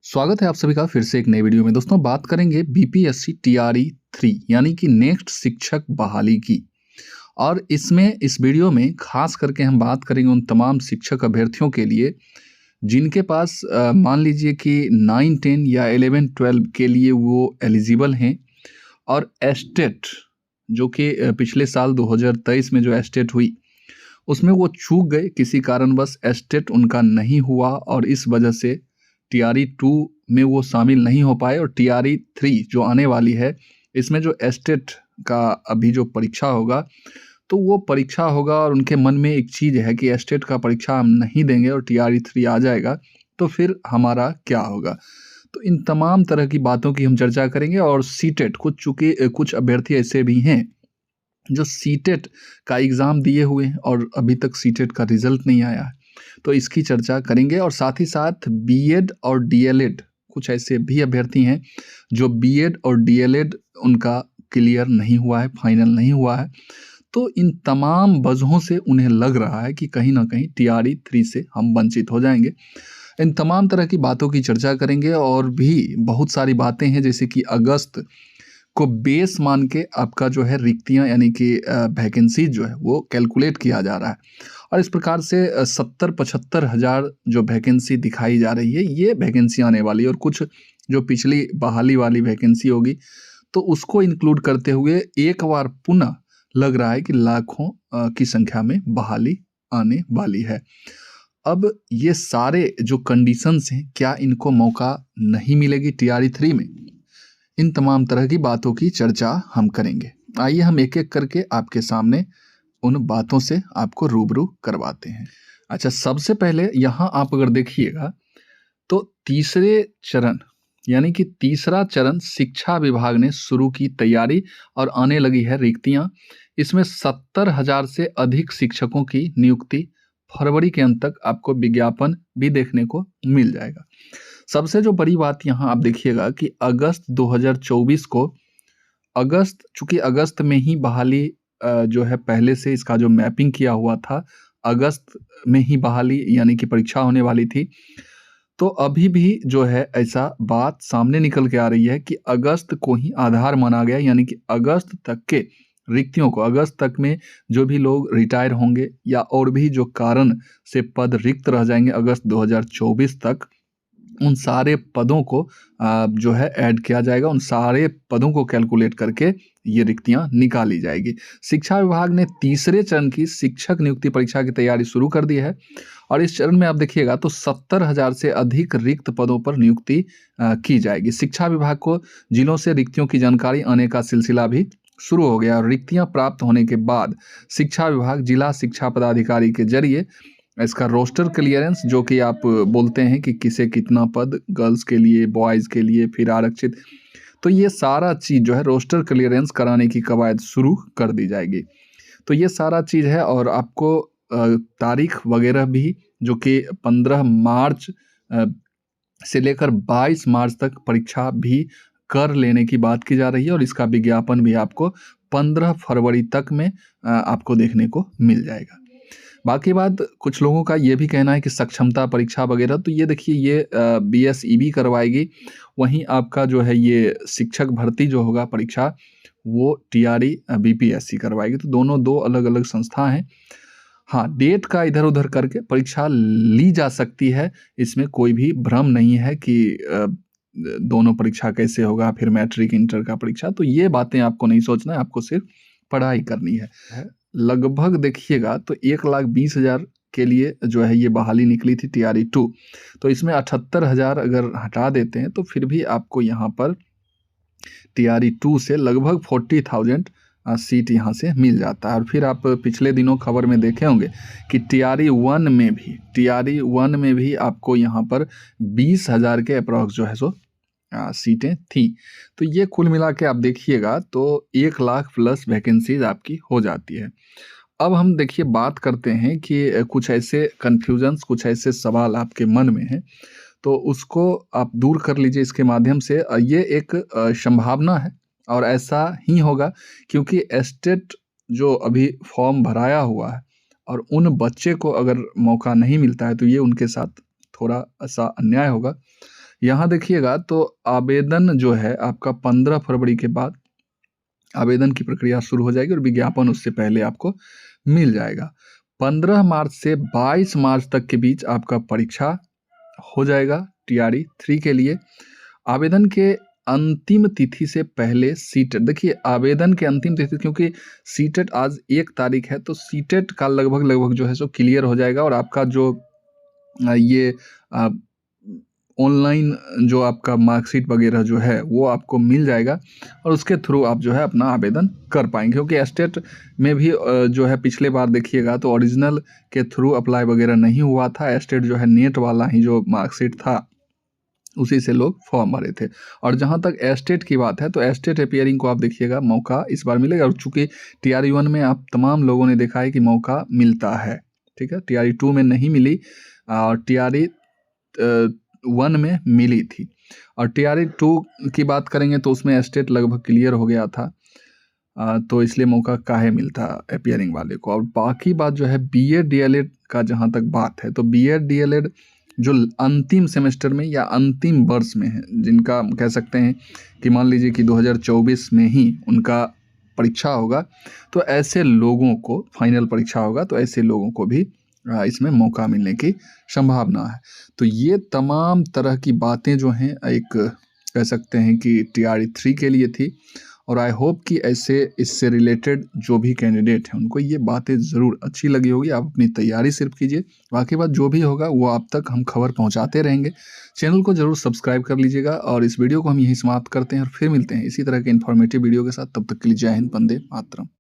स्वागत है आप सभी का फिर से एक नई वीडियो में। दोस्तों बात करेंगे बीपीएससी टीआरई 3 यानी कि नेक्स्ट शिक्षक बहाली की। और इसमें इस वीडियो में खास करके हम बात करेंगे उन तमाम शिक्षक अभ्यर्थियों के लिए जिनके पास मान लीजिए कि 9 10 या 11 12 के लिए वो एलिजिबल हैं और एस्टेट जो कि पिछले साल 2023 में जो एस्टेट हुई उसमें वो चूक गए, किसी कारणवश एस्टेट उनका नहीं हुआ और इस वजह से टीआरई 2 में वो शामिल नहीं हो पाए। और टीआरई 3 जो आने वाली है इसमें जो एस्टेट का अभी जो परीक्षा होगा तो वो परीक्षा होगा और उनके मन में एक चीज़ है कि एस्टेट का परीक्षा हम नहीं देंगे और टीआरई 3 आ जाएगा तो फिर हमारा क्या होगा। तो इन तमाम तरह की बातों की हम चर्चा करेंगे। और सीटेट कुछ अभ्यर्थी ऐसे भी हैं जो सीटेट का एग्ज़ाम दिए हुए हैं और अभी तक सीटेट का रिजल्ट नहीं आया है, तो इसकी चर्चा करेंगे। और साथ ही साथ बीएड और डीएलएड कुछ ऐसे भी अभ्यर्थी हैं जो बीएड और डीएलएड उनका क्लियर नहीं हुआ है, फाइनल नहीं हुआ है। तो इन तमाम वजहों से उन्हें लग रहा है कि कहीं ना कहीं टीआरई 3 से हम वंचित हो जाएंगे। इन तमाम तरह की बातों की चर्चा करेंगे और भी बहुत सारी बातें हैं, जैसे कि अगस्त को बेस मान के आपका जो है रिक्तियां यानी कि वैकेंसी जो है वो कैलकुलेट किया जा रहा है। और इस प्रकार से 70-75 हज़ार जो वैकेंसी दिखाई जा रही है ये वैकेंसी आने वाली है। और कुछ जो पिछली बहाली वाली वैकेंसी होगी तो उसको इंक्लूड करते हुए एक बार पुनः लग रहा है कि लाखों की संख्या में बहाली आने वाली है। अब ये सारे जो कंडीशंस हैं क्या इनको मौका नहीं मिलेगी टीआरई 3 में, इन तमाम तरह की बातों की चर्चा हम करेंगे। आइए हम एक एक करके आपके सामने उन बातों से आपको रूबरू करवाते हैं। अच्छा, सबसे पहले यहाँ आप अगर देखिएगा तो तीसरे चरण यानी कि तीसरा चरण शिक्षा विभाग ने शुरू की तैयारी और आने लगी है रिक्तियां। इसमें 70,000 से अधिक शिक्षकों की नियुक्ति फरवरी के अंत तक आपको विज्ञापन भी देखने को मिल जाएगा। सबसे जो बड़ी बात यहाँ आप देखिएगा कि अगस्त 2024 को चूंकि अगस्त में ही बहाली जो है पहले से इसका जो मैपिंग किया हुआ था, अगस्त में ही बहाली यानी कि परीक्षा होने वाली थी। तो अभी भी जो है ऐसा बात सामने निकल के आ रही है कि अगस्त को ही आधार माना गया, यानी कि अगस्त तक के रिक्तियों को, अगस्त तक में जो भी लोग रिटायर होंगे या और भी जो कारण से पद रिक्त रह जाएंगे अगस्त 2024 तक, उन सारे पदों को जो है ऐड किया जाएगा। उन सारे पदों को कैलकुलेट करके ये रिक्तियां निकाली जाएगी। शिक्षा विभाग ने तीसरे चरण की शिक्षक नियुक्ति परीक्षा की तैयारी शुरू कर दी है और इस चरण में आप देखिएगा तो 70,000 से अधिक रिक्त पदों पर नियुक्ति की जाएगी। शिक्षा विभाग को जिलों से रिक्तियों की जानकारी आने का सिलसिला भी शुरू हो गया और रिक्तियां प्राप्त होने के बाद शिक्षा विभाग जिला शिक्षा पदाधिकारी के जरिए इसका रोस्टर क्लियरेंस, जो कि आप बोलते हैं कि किसे कितना पद, गर्ल्स के लिए, बॉयज़ के लिए, फिर आरक्षित, तो ये सारा चीज़ जो है रोस्टर क्लियरेंस कराने की कवायद शुरू कर दी जाएगी। तो ये सारा चीज़ है और आपको तारीख वगैरह भी जो कि 15 मार्च से लेकर 22 मार्च तक परीक्षा भी कर लेने की बात की जा रही है और इसका विज्ञापन भी आपको 15 फरवरी तक में आपको देखने को मिल जाएगा। बाकी बात, कुछ लोगों का ये भी कहना है कि सक्षमता परीक्षा वगैरह, तो ये देखिए ये बीएसईबी करवाएगी, वहीं आपका जो है ये शिक्षक भर्ती जो होगा परीक्षा वो टीआरई बीपीएससी करवाएगी। तो दोनों दो अलग अलग संस्था हैं। हाँ, डेट का इधर उधर करके परीक्षा ली जा सकती है, इसमें कोई भी भ्रम नहीं है कि दोनों परीक्षा कैसे होगा, फिर मैट्रिक इंटर का परीक्षा, तो ये बातें आपको नहीं सोचना है, आपको सिर्फ पढ़ाई करनी है। लगभग देखिएगा तो 1,20,000 के लिए जो है ये बहाली निकली थी टीआरई 2, तो इसमें 78,000 अगर हटा देते हैं तो फिर भी आपको यहाँ पर टीआरई 2 से लगभग 40,000 सीट यहाँ से मिल जाता है। और फिर आप पिछले दिनों खबर में देखे होंगे कि टीआरई 1 में भी आपको यहाँ पर 20,000 के अप्रॉक्स जो है सो सीटें थी। तो ये कुल मिला के आप देखिएगा तो 1 लाख प्लस वैकेंसीज आपकी हो जाती है। अब हम देखिए बात करते हैं कि कुछ ऐसे कन्फ्यूजन्स, कुछ ऐसे सवाल आपके मन में हैं तो उसको आप दूर कर लीजिए इसके माध्यम से। ये एक संभावना है और ऐसा ही होगा क्योंकि एस्टेट जो अभी फॉर्म भराया हुआ है और उन बच्चे को अगर मौका नहीं मिलता है तो ये उनके साथ थोड़ा ऐसा अन्याय होगा यहाँ देखिएगा तो आवेदन जो है आपका 15 फरवरी के बाद आवेदन की प्रक्रिया शुरू हो जाएगी और विज्ञापन उससे पहले आपको मिल जाएगा। 15 मार्च से 22 मार्च तक के बीच आपका परीक्षा हो जाएगा टीआरई 3 के लिए। आवेदन के अंतिम तिथि से पहले सीटेट, देखिए आवेदन के अंतिम तिथि, क्योंकि सीटेट आज 1 तारीख है तो सीटेट का लगभग जो है सो क्लियर हो जाएगा और आपका जो ये ऑनलाइन जो आपका मार्कशीट वगैरह जो है वो आपको मिल जाएगा और उसके थ्रू आप जो है अपना आवेदन कर पाएंगे। क्योंकि एस्टेट में भी जो है पिछले बार देखिएगा तो ओरिजिनल के थ्रू अप्लाई वगैरह नहीं हुआ था, एस्टेट जो है नेट वाला ही जो मार्कशीट था उसी से लोग फॉर्म भरे थे। और जहाँ तक एस्टेट की बात है तो एस्टेट अपीयरिंग को आप देखिएगा मौका इस बार मिलेगा, और चूँकि टीआरई 1 में आप तमाम लोगों ने देखा है कि मौका मिलता है, ठीक है। टीआरई 2 में नहीं मिली और टीआरई 1 में मिली थी। और टीआरई 2 की बात करेंगे तो उसमें एस्टेट लगभग क्लियर हो गया था, तो इसलिए मौका काहे मिलता अपीयरिंग वाले को। और बाकी बात जो है बीएड डीएलएड का जहाँ तक बात है तो बीएड डीएलएड जो अंतिम सेमेस्टर में या अंतिम वर्ष में है, जिनका कह सकते हैं कि मान लीजिए कि 2024 में ही उनका परीक्षा होगा, तो ऐसे लोगों को फाइनल परीक्षा होगा तो ऐसे लोगों को भी इसमें मौका मिलने की संभावना है। तो ये तमाम तरह की बातें जो हैं एक कह सकते हैं कि टीआरई 3 के लिए थी, और आई होप कि ऐसे इससे रिलेटेड जो भी कैंडिडेट हैं उनको ये बातें ज़रूर अच्छी लगी होगी। आप अपनी तैयारी सिर्फ कीजिए, बाकी बात जो भी होगा वो आप तक हम खबर पहुंचाते रहेंगे। चैनल को ज़रूर सब्सक्राइब कर लीजिएगा और इस वीडियो को हम यहीं समाप्त करते हैं और फिर मिलते हैं इसी तरह के इन्फॉर्मेटिव वीडियो के साथ। तब तक के लिए जय हिंद, वंदे मातरम।